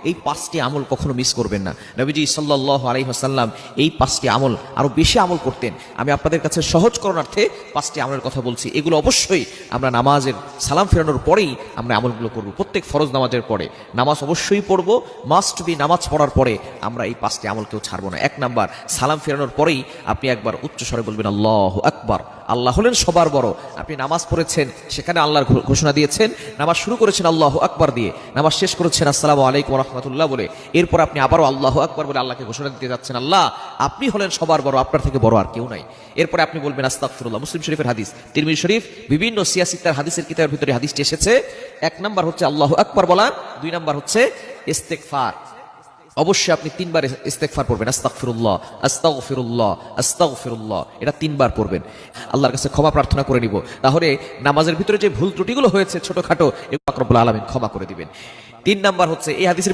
এই 5টি আমল কখনো মিস করবেন না। নবীজি সাল্লাল্লাহু আলাইহি ওয়াসাল্লাম এই 5টি আমল আরো বেশি আমল করতেন। আমি আপনাদের কাছে সহজ করণার্থে 5টি আমলের কথা বলছি। এগুলো অবশ্যই আমরা নামাজের সালাম ফেরানোর পরেই আমরা আমলগুলো করব। প্রত্যেক ফরজ নামাজের পরে নামাজ অবশ্যই পড়ব, মাস্ট বি। নামাজ পড়ার পরে আমরা এই 5টি আমল কেউ ছাড়বো না। 1 নাম্বার, সালাম ফেরানোর পরেই আপনি একবার উচ্চ স্বরে বলবেন আল্লাহু আকবার। আল্লাহ হলেন সবার বড়। আপনি নামাজ পড়েছেন, সেখানে আল্লাহর ঘোষণা দিয়েছেন, নামাজ শুরু করেছেন আল্লাহু আকবার দিয়ে, নামাজ শেষ করেছেন আসসালামু আলাইকুম ওয়া রাহমাতুল্লাহ বলে, এরপর আপনি আবারও আল্লাহু আকবার বলে আল্লাহকে ঘোষণা দিতে যাচ্ছেন, আল্লাহ আপনি হলেন সবার বড়, আপনার থেকে বড় আর কেউ নাই। এরপরে আপনি বলবেন আস্তাগফিরুল্লাহ। মুসলিম শরীফের হাদিস, তিরমিজি শরীফ, বিভিন্ন সিয়াসিত্তার হাদিসের কিতাবের ভিতরে হাদিসটি এসেছে। 1 নাম্বার হচ্ছে আল্লাহু আকবার বলা, 2 নাম্বার হচ্ছে ইস্তেগফার। অবশ্যই আপনি 3 বার ইস্তেগফার পড়বেন, আস্তাগফিরুল্লাহ আস্তাগফিরুল্লাহ আস্তাগফিরুল্লাহ, এটা 3 বার পড়বেন। আল্লাহর কাছে ক্ষমা প্রার্থনা করে নিব, তাহলে নামাজের ভিতরে যে ভুল ত্রুটিগুলো হয়েছে ছোটখাটো, এগুলো পাক রব্বুল আলামিন ক্ষমা করে দিবেন। 3 নাম্বার হচ্ছে এই হাদিসের